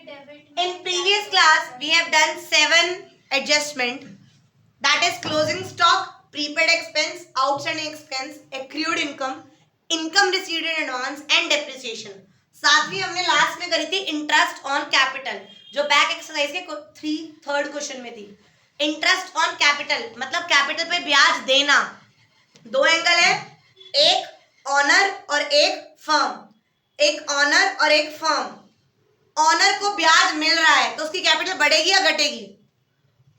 In previous class, we have done 7 adjustment. That is closing stock, prepaid expense, outstanding expense, accrued income, income received in advance and depreciation. सातवीं हमने last में करी थी interest on capital, जो back exercise के third question में थी. Interest on capital मतलब कैपिटल पे ब्याज देना. दो एंगल है, एक ऑनर और एक फर्म. एक ऑनर और एक फर्म. ऑनर को ब्याज मिल रहा है तो उसकी कैपिटल बढ़ेगी या घटेगी?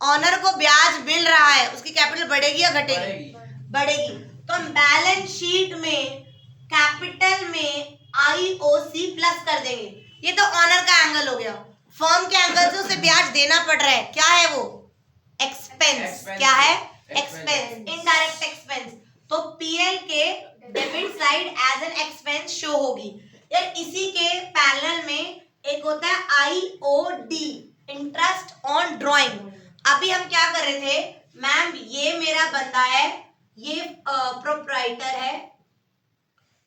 ऑनर को ब्याज मिल रहा है, उसकी कैपिटल बढ़ेगी या घटेगी? बढ़ेगी. तो हम बैलेंस शीट में कैपिटल में IOC प्लस कर देंगे. ये तो ऑनर का एंगल हो गया. फर्म के एंगल से उसे ब्याज देना पड़ रहा है. क्या है वो? एक्सपेंस. क्या है? Expense, indirect expense. तो पीएल के debit side as an expense show होगी. यार इसी के पैरेलल में एक होता है IOD, इंटरेस्ट ऑन ड्राइंग. अभी हम क्या कर रहे थे मैम, ये मेरा बंदा है, ये प्रोप्राइटर है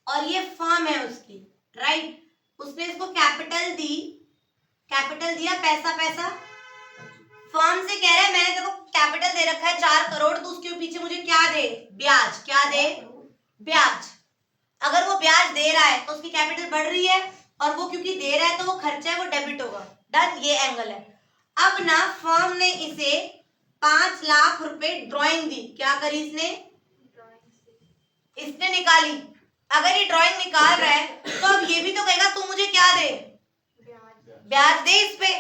और ये फर्म है उसकी, राइट. उसने इसको कैपिटल दी, कैपिटल दिया, पैसा पैसा. फर्म से कह रहा है मैंने तेको कैपिटल दे रखा है 4 करोड़, तो उसके पीछे मुझे क्या दे? ब्याज. क्या दे? ब्याज. अगर वो ब्याज दे रहा है तो उसकी कैपिटल बढ़ रही है, और वो क्योंकि दे रहा है तो वो खर्चा है, वो डेबिट होगा. डन. ये एंगल है. अब ना फर्म ने इसे 5 लाख रुपए ड्राइंग दी. क्या करी इसने? इसने निकाली. अगर ये ड्राइंग निकाल रहा है तो अब ये भी तो कहेगा तू मुझे क्या दे? ब्याज दे इस पे.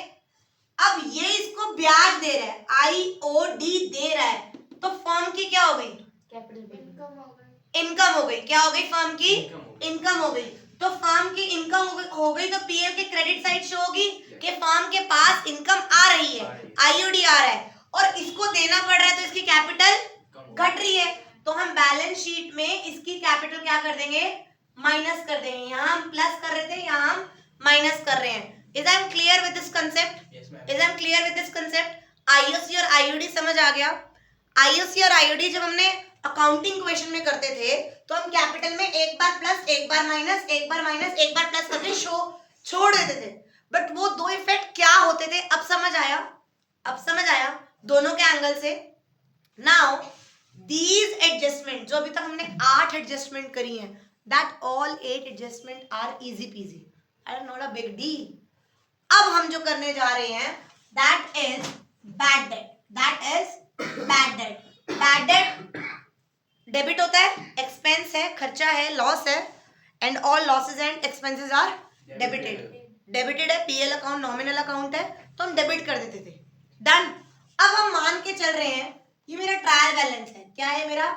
अब ये इसको ब्याज दे रहा है, IOD दे रहा है, तो फर्म की क्या हो गई? इनकम हो गई. क्या हो गई? फर्म की इनकम हो गई. तो फर्म की इनकम हो गई तो पीएल के क्रेडिट साइड शो होगी कि फर्म के पास इनकम आ रही है, IOD आ रहा है, और इसको देना पड़ रहा है तो इसकी कैपिटल घट रही है. तो हम बैलेंस शीट में इसकी कैपिटल क्या कर देंगे? माइनस कर देंगे. यहाँ हम प्लस कर रहे थे, यहाँ हम माइनस कर रहे हैं. Is I am clear with this concept? Is I am clear with this concept? IOC और IOD समझ आ गया? IOC और IOD जब हमने अकाउंटिंग क्वेश्चन में करते थे तो हम कैपिटल में एक बार प्लस, एक बार माइनस, एक बार माइनस, एक बार प्लस करके छोड़ देते थे. बट वो दो इफेक्ट क्या होते थे अब समझ आया? अब समझ आया दोनों के एंगल से. नाउ दीज एडजस्टमेंट, जो अभी तक हमने 8 एडजस्टमेंट करी हैं, that all 8 adjustment are easy peasy, are not a big D. अब हम जो करने जा रहे हैं that is bad debt. That is bad debt. Bad debt debit होता है, एक्सपेंस है, खर्चा है, लॉस है, and all losses and expenses are debited. Debited है, पीएल अकाउंट नॉमिनल अकाउंट है, तो हम डेबिट कर देते थे. डन. अब हम मान के चल रहे हैं ये मेरा ट्रायल बैलेंस है. क्या है मेरा?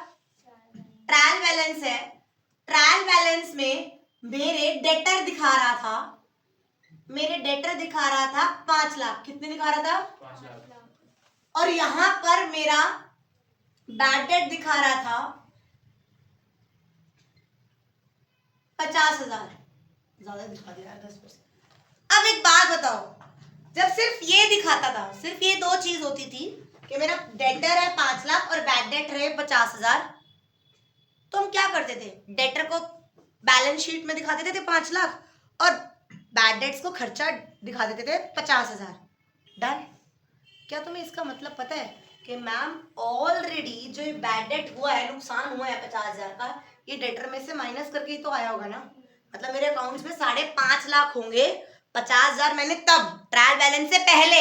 ट्रायल बैलेंस है. ट्रायल बैलेंस में मेरे डेटर दिखा रहा था, मेरे डेटर दिखा रहा था 5 लाख. कितने दिखा रहा था? 5 लाख. और यहां पर मेरा बैड डेट दिखा रहा था 50,000. ज्यादा दिखा दिया 10%. अब एक बात बताओ, जब सिर्फ ये दिखाता था, सिर्फ ये दो चीज होती थी कि मेरा डेटर है 5 लाख और बैड डेट है 50,000, तो हम क्या करते थे? डेटर को बैलेंस शीट में दिखा देते थे 5 लाख और बैड डेट्स को खर्चा दिखा देते थे 50,000. डन. क्या तुम्हें इसका मतलब पता है कि मैम ऑलरेडी जो ये बैड डेट हुआ है, नुकसान हुआ है 50,000 का, ये डेटर में से माइनस करके ही तो आया होगा ना. मतलब मेरे अकाउंट्स में 5.5 लाख होंगे, 50,000 मैंने तब ट्रायल बैलेंस से पहले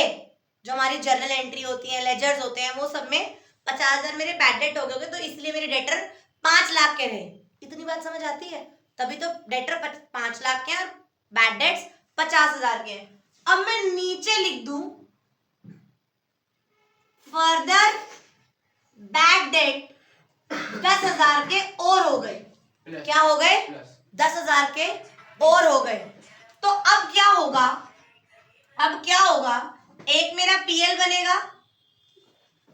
जो हमारी जर्नल एंट्री होती है, लेजर्स होते हैं, वो सब में 50,000 मेरे बैड डेट हो गए, तो इसलिए मेरे डेटर 5 लाख के रहे. इतनी बात समझ आती है? तभी तो डेटर 5 लाख के हैं और बैड डेट्स 50,000 के हैं. अब मैं नीचे लिख दूं फर्दर बैड डेट 10,000 के और हो गए. क्या हो गए? 10,000 के और हो गए. तो अब क्या होगा? अब क्या होगा? एक मेरा पीएल बनेगा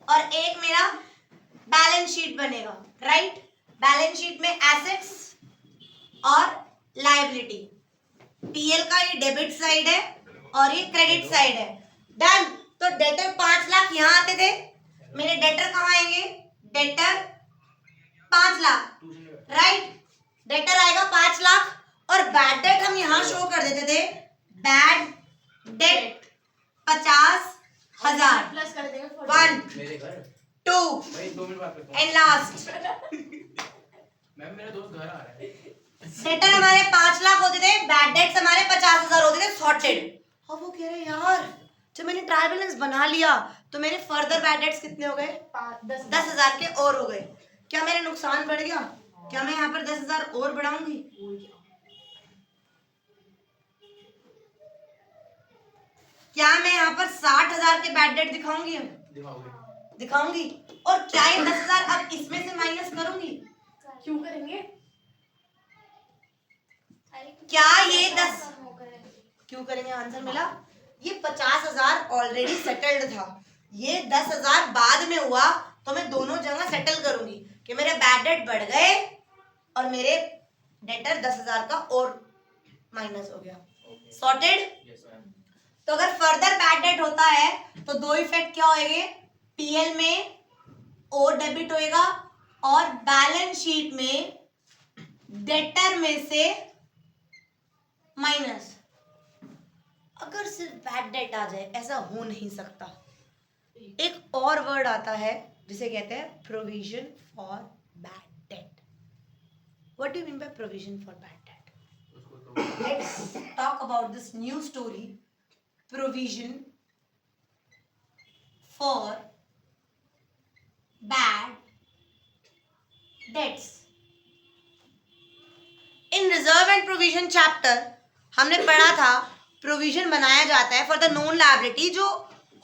और एक मेरा बैलेंस शीट बनेगा, राइट. बैलेंस शीट में एसेट्स और लायबिलिटी. पीएल का ये डेबिट साइड है और ये क्रेडिट साइड है. डन. तो डेटर 5 लाख यहां आते थे, मेरे डेटर कहां आएंगे? Debtor 5 lakh, right. डेटर आएगा 5 लाख और बैड डेट हम यहां शो कर देते थे, बैड डेट मेरे घर 2 भाई 2 मिनट बात करता हूँ एंड लास्ट। मैम मेरा दोस्त घर आ रहा है डेटर हमारे 5 लाख होते थे, बैड डेट्स हमारे 50,000 होते थे सॉर्टेड। अब वो कह रहे यार जब मैंने ट्रायल बैलेंस बना लिया तो मेरे फर्दर बैड डेट्स कितने हो गए? 10,000 के और हो गए। क्या मेरा नुकसान बढ़ गया? क्या मैं यहाँ पर 10,000 और बढ़ाऊंगी? क्या मैं यहाँ पर 60,000 के बैड डेट दिखाऊंगी? दिखाऊंगी। और क्या ये 10,000 अब इसमें से माइनस करूंगी? क्यों करेंगे? क्या ये 10 क्यों करेंगे? आंसर मिला। ये 50,000 ऑलरेडी सेटल्ड था, ये 10,000 बाद में हुआ, तो मैं दोनों जगह सेटल करूंगी कि मेरे बैड डेट बढ़ गए और मेरे डेटर 10,000 का और माइनस हो गया। सॉर्टेड? तो अगर फर्दर बैड डेट होता है तो दो इफेक्ट क्या होएंगे? पीएल में और डेबिट होएगा और बैलेंस शीट में डेटर में से माइनस। अगर सिर्फ बैड डेट आ जाए, ऐसा हो नहीं सकता। एक और वर्ड आता है जिसे कहते हैं provision for bad debt. What do you mean by provision for bad debt? Let's talk about this new story, provision for bad dates. In reserve and provision chapter हमने पढ़ा था प्रोविजन बनाया जाता है फॉर द नोन लायबिलिटी, जो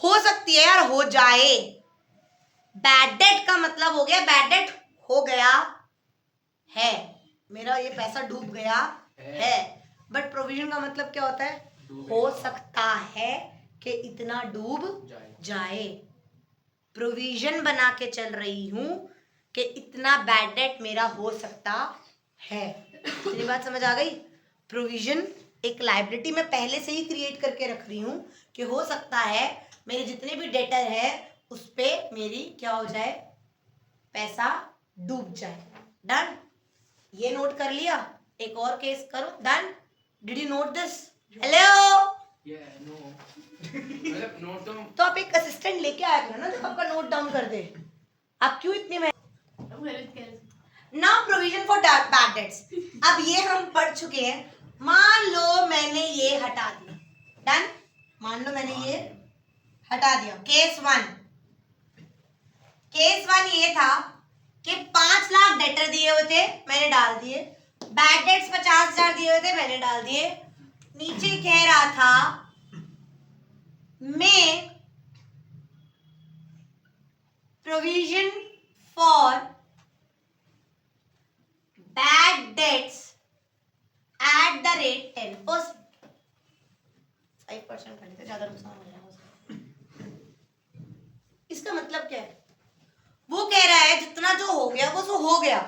हो सकती है यार, हो जाए। बैड डेट का मतलब हो गया बैड डेट हो गया है, मेरा ये पैसा डूब गया है। बट प्रोविजन का मतलब क्या होता है? हो सकता है कि इतना डूब जाए। प्रोविजन बना के चल रही हूं कि इतना बैड डेट मेरा हो सकता है। इतनी बात समझ आ गई? प्रोविजन एक लायबिलिटी मैं पहले से ही क्रिएट करके रख रही हूँ कि हो सकता है मेरे जितने भी डेटर है उस पे मेरी क्या हो जाए? पैसा डूब जाए। डन? ये नोट कर लिया? एक और केस करो। Done? Did you note this? Hello? मतलब नोट तो आप एक असिस्टेंट लेके आया करो ना जो आपका नोट डाउन कर दे। आप क्यों इतने now provision for bad dates. अब ये हम पढ़ चुके हैं। मान लो मैंने ये हटा दिया। डन? मान लो मैंने ये हटा दिया। केस वन ये था कि 5 लाख डेटर दिए हुए थे, मैंने डाल दिए। बैड डेट्स 50,000 दिए हुए थे, मैंने डाल दिए। नीचे कह रहा था make provision for bad dates at the rate 10%। 5% कर लेते, ज्यादा नुकसान हो जाएगा। इसका मतलब क्या है? वो कह रहा है जितना जो हो गया वो तो हो गया,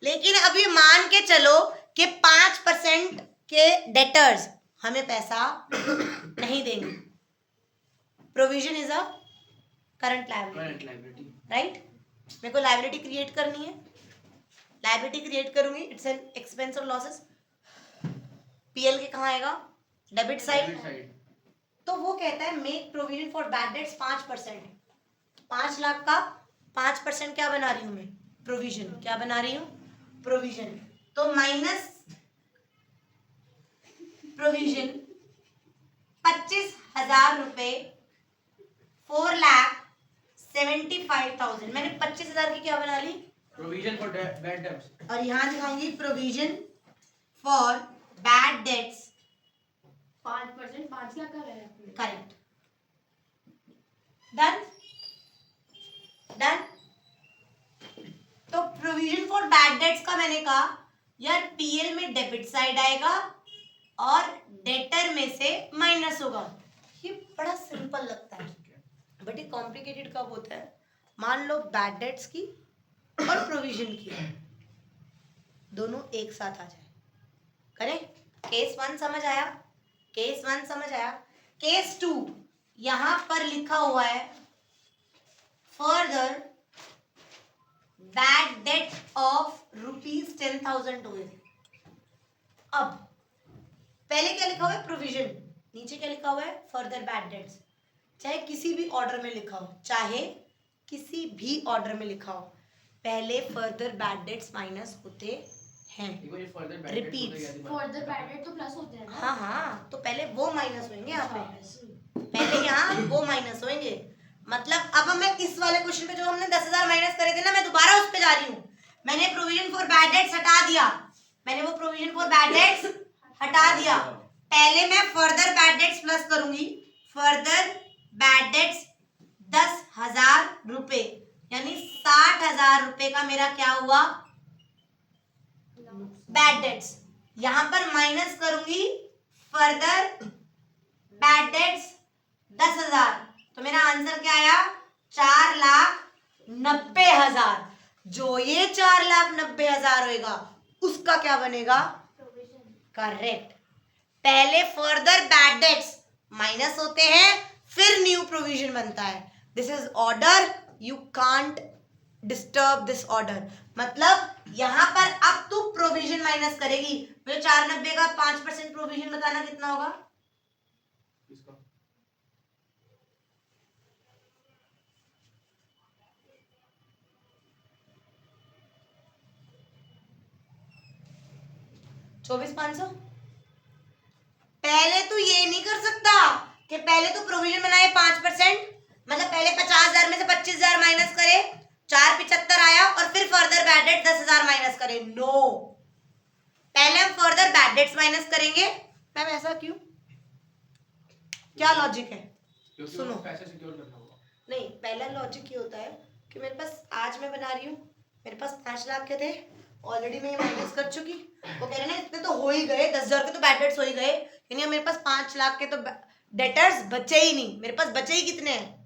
लेकिन अभी मान के चलो कि 5% के डेटर्स हमें पैसा नहीं देंगे। Provision is a current liability, right? मेरे को लायबिलिटी क्रिएट करनी है, लायबिलिटी क्रिएट करूंगी, इट्स एन एक्सपेंस और लॉसेस। पीएल के कहाँ आएगा? Debit side. तो वो कहता है make provision for bad debts 5%। 5 lakh का 5% क्या बना रही हूं मैं? प्रोविजन। क्या बना रही हूं? प्रोविजन। तो माइनस प्रोविजन 25,000 रुपए, 4,75,000। मैंने 25,000 की क्या बना ली? Provision for bad debts. और यहां दिखाऊंगी provision for bad debts 5%। 5 lakh का है करेक्ट। डन? तो प्रोविजन फॉर बैड डेट्स का मैंने कहा यार पीएल में डेबिट साइड आएगा और डेटर में से माइनस होगा। ये बड़ा सिंपल लगता है, बट ये कॉम्प्लिकेटेड कब होता है? मान लो बैड डेट्स की और प्रोविजन की दोनों एक साथ आ जाए। करें? केस 1 समझ आया? केस 2 यहां पर लिखा हुआ है फर्दर बैड डेट ऑफ ₹10,000 हुए थे। अब पहले क्या लिखा हुआ है? प्रोविजन। नीचे क्या लिखा हुआ है? Further bad debts. चाहे किसी भी ऑर्डर में लिखा हो, चाहे किसी भी ऑर्डर में लिखा हो, पहले फर्दर बैड डेट्स माइनस होते हैं। देखो ये further bad Repeats. Further bad debt तो प्लस होते हैं ना। हाँ हाँ, तो पहले वो माइनस होंगे यहाँ पे, अच्छा, पहले यहाँ वो माइनस होंगे। मतलब अब मैं इस वाले क्वेश्चन पे जो हमने 10,000 माइनस करे थे ना, मैं दोबारा उस पे जा रही हूँ। मैंने प्रोविजन फॉर बैड डेट्स हटा दिया, मैंने वो प्रोविजन फॉर बैड डेट्स हटा दिया। पहले मैं फर्दर बैड डेट्स प्लस करूंगी, फर्दर बैड डेट्स 10,000 रुपए, यानी 60,000 रुपए का मेरा क्या हुआ, बैड डेट्स। यहां पर माइनस करूंगी फर्दर बैड डेट्स 10,000, तो मेरा आंसर क्या आया, 4,90,000। जो ये 4,90,000 होएगा उसका क्या बनेगा, करेक्ट। पहले फर्दर बैड डेट्स माइनस होते हैं, फिर न्यू प्रोविजन बनता है। This is order, you can't disturb this order. मतलब यहां पर अब तू प्रोविजन माइनस करेगी, तो 490 का 5% प्रोविजन बताना कितना होगा, इसका 24,500। पहले तू ये नहीं कर सकता कि पहले तू प्रोविजन बनाए 5%, मतलब पहले 50,000 में से 25,000 माइनस करे, 4,75 आया, और फिर फर्दर बैड डेट 10,000 माइनस करे। नो, पहले हम फर्दर बैड डेट्स माइनस करेंगे। मैम ऐसा क्यों, क्या लॉजिक है, क्योंकि सुनो। उनको पैसे सिक्योर करना होगा। नहीं, पहला लॉजिक ये होता है कि मेरे पास, आज मैं बना रही हूँ, मेरे पास 5 लाख के थे, ऑलरेडी मैं माइनस कर चुकी, वो कह रहे ना इतने तो हो ही गए, 10,000 के तो बैड डेट्स हो ही गए, यानी मेरे पास 5 लाख के तो डेटर्स बचे ही नहीं। मेरे पास बचे ही कितने हैं,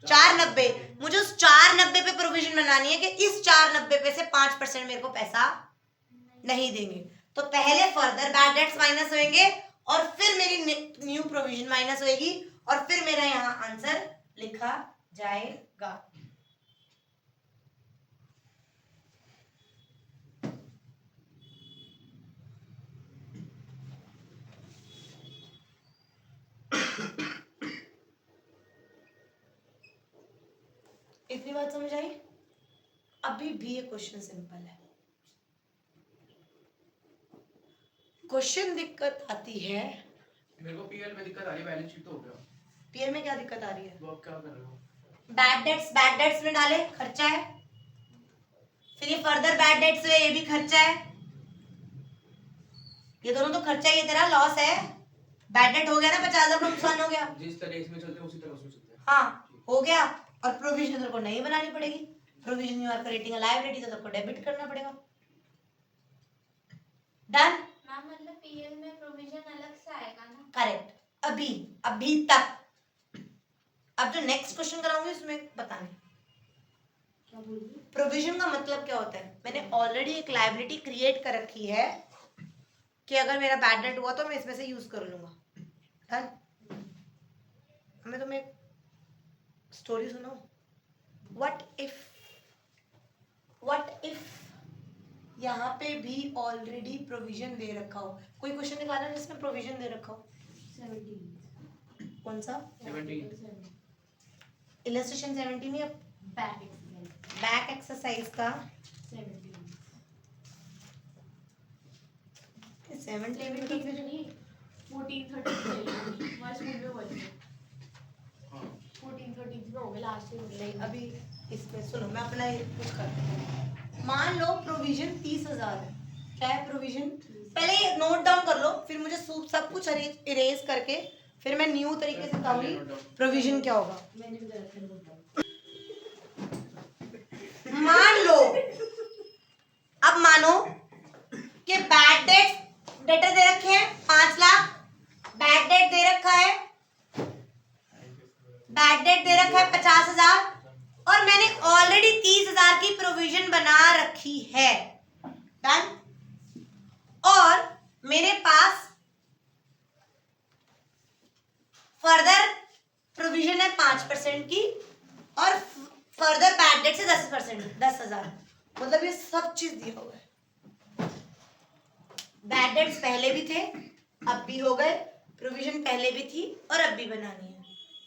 490। मुझे उस 490 पे प्रोविजन बनानी है कि इस 490 पे से 5% मेरे को पैसा नहीं देंगे। तो पहले फर्दर बैड डेट्स माइनस होंगे, और फिर मेरी न्यू प्रोविजन माइनस होएगी, और फिर मेरा यहाँ आंसर लिखा जाएगा। इतनी बात समझ आई? अभी भी ये क्वेश्चन सिंपल है। क्वेश्चन दिक्कत आती है, मेरे को पीएल में दिक्कत आ रही है, बैलेंस शीट तो हो गया, पीएल में क्या दिक्कत आ रही है, वो आप क्या कर रहे हो, बैड डेट्स में डाले, खर्चा है, फिर ये फर्दर बैड डेट्स है, ये भी खर्चा है, ये दोनों तो खर्चा ही है, तेरा लॉस है। बैड डेट हो गया ना, 50,000 का नुकसान हो गया, जिस तरह इसमें चलते हैं उसी तरह उसमें चलते हैं। हाँ हो गया। और प्रोविजन तेरे को नहीं बनानी पड़ेगी, provision you are creating a liability, तो तेरे को डेबिट करना पड़ेगा। डन। मैम मतलब पीएल में प्रोविजन अलग से आएगा ना। करेक्ट। अभी तक। अब जो नेक्स्ट क्वेश्चन कराऊंगी उसमें बताने, क्या बोल रही है? प्रोविजन का मतलब क्या होता है। मैंने ऑलरेडी एक लायबिलिटी क्रिएट कर रखी है कि अगर मेरा बैड डेट हुआ तो मैं इसमें से यूज कर लूंगा। डन। मैं तुम्हें एक स्टोरी सुनाऊं। व्हाट इफ यहाँ पे भी ऑलरेडी प्रोविजन दे रखा हो। कोई क्वेश्चन निकाला जिसमें प्रोविजन दे रखा हो। 17 कौन सा? 17 इलस्ट्रेशन 17 या बैक एक्सरसाइज का 17 14 13 हमारे स्कूल में हुआ था। हाँ 14 13 में हो गए लास्ट ईयर। नहीं, अभी इसमें सुनो, मैं अपना कुछ करती हूँ। मान लो प्रोविजन 30,000 है। क्या है प्रोविजन? पहले नोट डाउन कर लो, फिर मुझे सब कुछ इरेज करके फिर मैं न्यू तरीके से बताऊंगी प्रोविजन क्या होगा। मैंने भी गलत कर बोला। मान लो, अब मानो कि बैड डेटर दे रखे हैं 5 लाख, बैड डेट दे रखा है, बैड डेट दे रखा है 50,000, और मैंने ऑलरेडी 30,000 की प्रोविजन बना रखी है। डन। और मेरे पास फर्दर प्रोविजन है 5% की, और फर्दर बैड डेट से 10%, 10,000। मतलब ये सब चीज दिया हुआ है। बैड डेट्स पहले भी थे, अब भी हो गए, प्रोविजन पहले भी थी और अब भी बनानी है।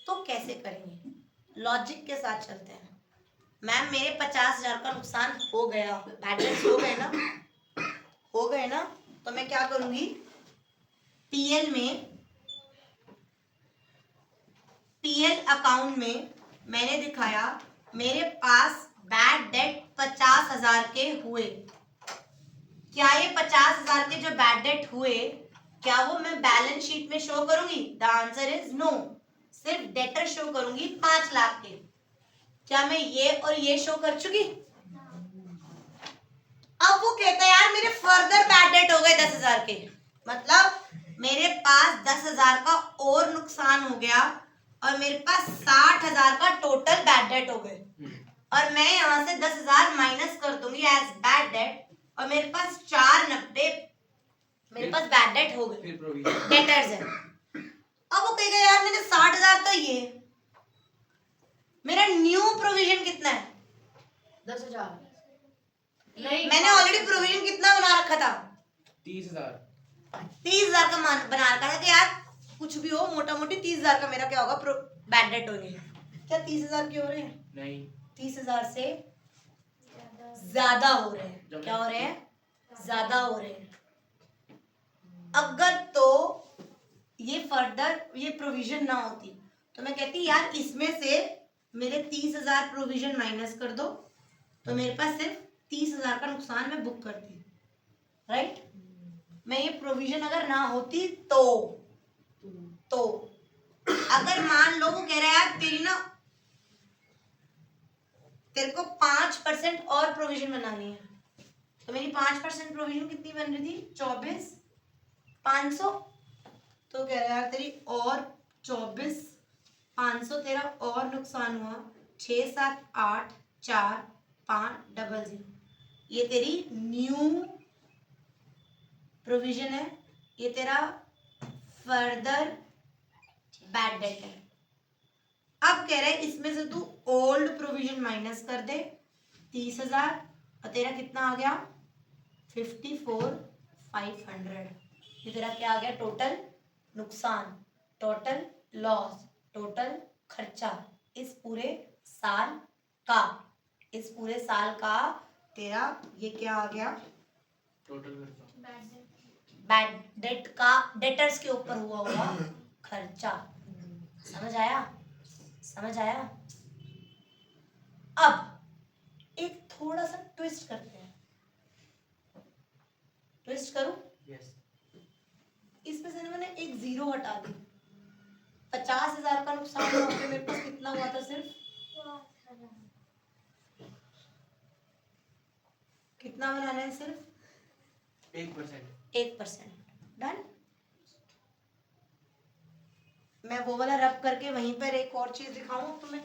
तो कैसे करेंगे? लॉजिक के साथ चलते हैं। मैम मेरे 50,000 का नुकसान हो गया, बैड डेट्स हो गए ना, हो गए ना, तो मैं क्या करूंगी, पीएल में, पीएल अकाउंट में मैंने दिखाया मेरे पास बैड डेट 50,000 के हुए। क्या ये 50,000 के जो बैड डेट हुए, क्या वो मैं बैलेंस शीट में शो करूंगी? The answer is no. सिर्फ डेटर शो करूंगी 5 लाख के। क्या मैं ये और ये शो कर चुकी? अब वो कहता है यार मेरे फर्दर बैड डेट हो गए 10,000 के, मतलब मेरे पास 10,000 का और नुकसान हो गया और मेरे पास 60,000 का टोटल बैड डेट हो गए, और मैं यहाँ से 10,000 माइनस कर दूंगी एज बैड डेट, और मेरे पास 490 मेरे पास बैड डेट हो गए, फिर प्रोविजन डेटर्स है। अब वो कहेगा यार मैंने 60,000 तो ये, मेरा न्यू प्रोविजन कितना है? 10,000 नहीं, मैंने ऑलरेडी प्रोविजन कितना बना रखा था? 30,000 30,000 का बना रखा था कि यार कुछ भी हो मोटा मोटी 30,000 का मेरा क्या होगा, बैड डेट होंगे। क्या 30,000 के हो रहे हैं? नहीं, 30,000 से ज्यादा हो रहे हैं। क्या हो रहे हैं? ज्यादा हो रहे हैं। अगर तो ये फर्दर ये प्रोविजन ना होती तो मैं कहती यार इसमें से मेरे 30,000 प्रोविजन माइनस कर दो, तो मेरे पास सिर्फ 30,000 का नुकसान मैं बुक करती, राइट? मैं ये प्रोविजन अगर ना होती तो अगर मान लो वो कह रहा है यार तेरे को 5% और प्रोविजन बनानी है, तो मेरी 5% प्रोविजन कितनी बन रही थी? 24,500। तो कह रहा है यार तेरी और 24,500 तेरा और नुकसान हुआ, 6, 7, 8, 4, 5, 00। ये तेरी न्यू प्रोविजन है, ये तेरा फर्दर बैड डेट है। अब कह रहे हैं इसमें से तू ओल्ड प्रोविजन माइनस कर दे, 30,000, और तेरा कितना आ गया? 54,500। ये तेरा क्या आ गया? टोटल नुकसान, टोटल लॉस, टोटल खर्चा इस पूरे साल का, इस पूरे साल का तेरा ये क्या आ गया? टोटल बैड डेट का, डेटर्स के ऊपर हुआ खर्चा। समझ आया? समझ आया? अब एक थोड़ा सा ट्विस्ट करते हैं। ट्विस्ट करूं? यस, इसमें से मैंने एक जीरो हटा दी। 50,000 का नुकसान हुआ, मेरे पास कितना हुआ था? सिर्फ कितना बनाना है? सिर्फ 1%। 1%। डन। मैं वो वाला रब करके वहीं पर एक और चीज दिखाऊं तुम्हें?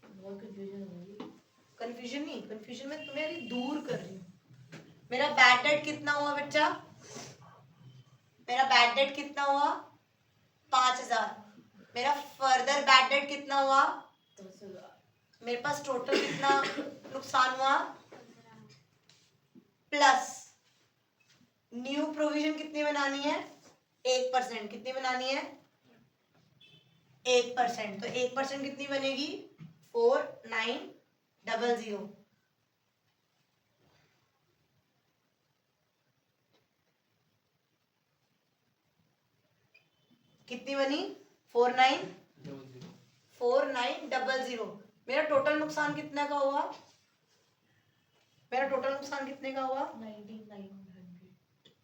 बहुत कंफ्यूजन हो गई। कंफ्यूजन नहीं, कंफ्यूजन में तुम्हें अभी दूर कर रही हूँ। मेरा बैड डेट कितना हुआ बच्चा? मेरा बैड डेट कितना हुआ? 5,000। मेरा फर्दर बैड डेट कितना हुआ? 10,000 मेरे पास टोटल कितना नुकसान हुआ? प्लस न्यू प्रोविजन कितनी बनानी है? 1%। कितनी बनानी है? 1%। तो 1% कितनी बनेगी? 4,900। कितनी बनी? 4,900। मेरा टोटल नुकसान कितने का हुआ? मेरा टोटल नुकसान कितने का हुआ?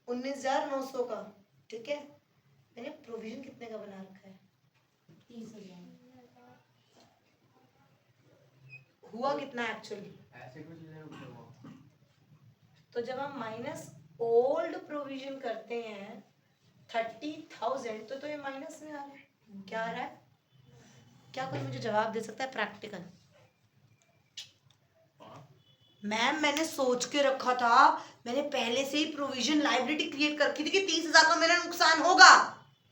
19,900 का। ठीक है, मैंने प्रोविजन कितने का बना रखा है? 30,000 हुआ कितना एक्चुअली? ऐसे कुछ नहीं होगा। तो जब हम माइनस ओल्ड प्रोविजन करते हैं 30,000, तो ये माइनस में आ रहा है। क्या आ रहा है? क्या कोई मुझे जवाब दे सकता है प्रैक्टिकल? मैम मैंने सोच के रखा था, मैंने पहले से ही प्रोविजन लाइबिलिटी क्रिएट कर रखी थी कि 30,000 का मेरा नुकसान होगा,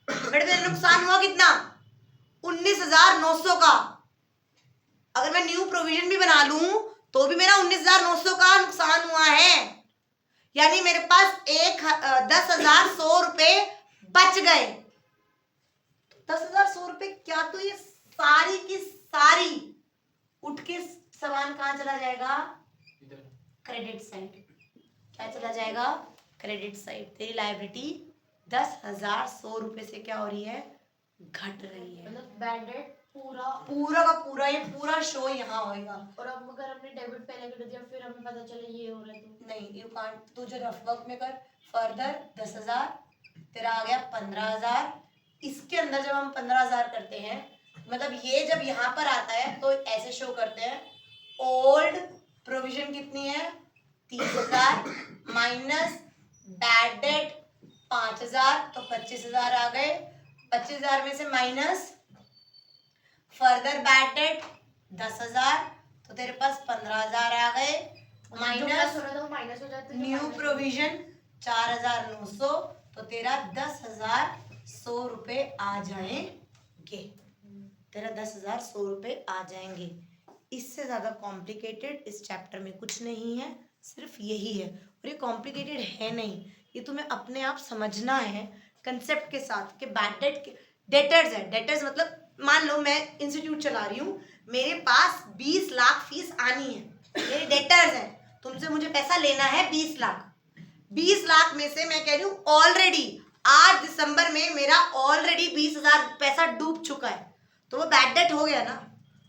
बट मेरा नुकसान हुआ कितना? 19,900 का। अगर मैं न्यू प्रोविजन भी बना लूं तो भी मेरा 19,900 का नुकसान हुआ है, यानी मेरे पास 10,100 रुपए बच गए। 10,100 रुपए क्या? तो ये सारी की सारी उठ के सामान कहाँ चला जाएगा? इधर क्रेडिट साइड। क्या चला जाएगा? Credit side. तेरी लायबिलिटी 10,100 रुपए से क्या हो रही है? घट रही है। मतलब बैड डेट पूरा। पूरा का पूरा ये पूरा शो यहाँ होएगा। और अब अगर हमने डेबिट पहले कर दिया फिर हमें पता चले ये हो रहा है तो नहीं, यू कांट। तू जो रफ वर्क में कर, फर्दर 10,000 तेरा आ गया 15,000। इसके अंदर जब हम 15,000 करते हैं, मतलब ये जब यहाँ पर आता है तो ऐसे शो करते हैं, ओल्ड प्रोविजन कितनी है? 30,000 माइनस बैड डेट 5,000, तो 25,000 आ गए। 25,000 में से माइनस फर्दर बैड डेट 10,000, तो तेरे पास 15,000 आ गए। माइनस हो रहा था वो माइनस हो जाता है। न्यू प्रोविजन 4,900, तो तेरा 10,100 रुपए आ जाएंगे। तेरा 10,100 रुपए आ जाएंगे। इससे ज्यादा कॉम्प्लिकेटेड इस चैप्टर में कुछ नहीं है, सिर्फ यही है। और ये कॉम्प्लिकेटेड है नहीं, ये तुम्हें अपने आप समझना है कंसेप्ट के साथ कि बैड डेट के डेटर्स है। डेटर्स मतलब मान लो मैं इंस्टीट्यूट चला रही हूँ, मेरे पास 20 लाख फीस आनी है, मेरे डेटर्स हैं, तुमसे मुझे पैसा लेना है 20 लाख। 20 लाख में से मैं कह रही हूँ ऑलरेडी आज दिसंबर में मेरा ऑलरेडी 20,000 पैसा डूब चुका है, तो वो बैड डेट हो गया ना,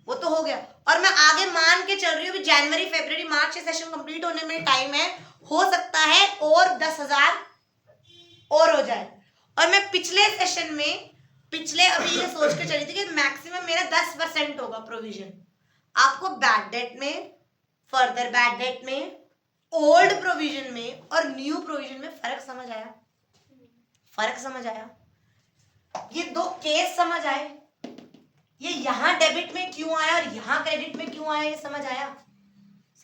वो तो हो गया। और मैं आगे मान के चल रही हूँ जनवरी फरवरी मार्च से सेशन कंप्लीट होने में टाइम है, हो सकता है और 10,000 और हो जाए। और मैं पिछले सेशन में अभी ये सोच के चली थी कि मैक्सिमम मेरा 10% होगा प्रोविजन। आपको बैड डेट में, फर्दर बैड डेट में, ओल्ड प्रोविजन में और न्यू प्रोविजन में फर्क समझ आया? फर्क समझ आया? ये दो केस समझ आए? ये यहाँ डेबिट में क्यों आया और यहाँ क्रेडिट में क्यों आया, ये समझ आया?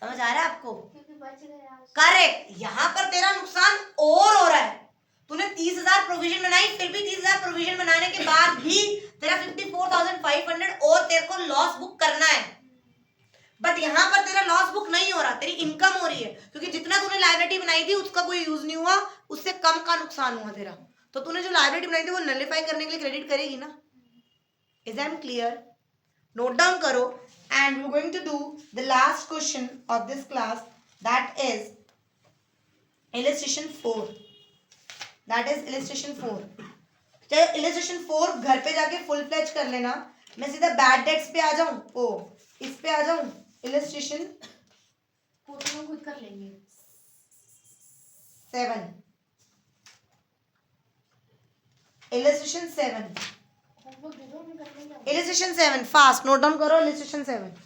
समझ आ रहा है आपको? क्योंकि बच गया। करेक्ट। यहाँ पर तेरा नुकसान और हो रहा है। तूने 30,000 प्रोविजन बनाई, फिर भी 30,000 प्रोविजन बनाने के बाद भी तेरा 54,500 और तेरे को लॉस बुक करना है। बट यहाँ पर तेरा लॉस बुक नहीं हो रहा, तेरी इनकम हो रही है, क्योंकि जितना तूने लायबिलिटी बनाई थी उसका कोई यूज नहीं हुआ, उससे कम का नुकसान हुआ तेरा। तो तूने जो लायबिलिटी बनाई थी वो नलिफाई करने के लिए क्रेडिट करेगी ना। Is I am clear? Note down करो। And we are going to do the last question of this class, that is illustration 4. That is illustration 4. चाहे illustration 4 घर पे जाके फुल फ्लेज कर लेना। मैं सीधा बैड डेट्स पे आ जाऊं, ओ इस पे आ जाऊं, illustration वो तो हम खुद कर लेंगे। 7. illustration 7. होमवर्क दे दो, हम कर लेंगे। illustration 7 फास्ट नोट डाउन करो। illustration 7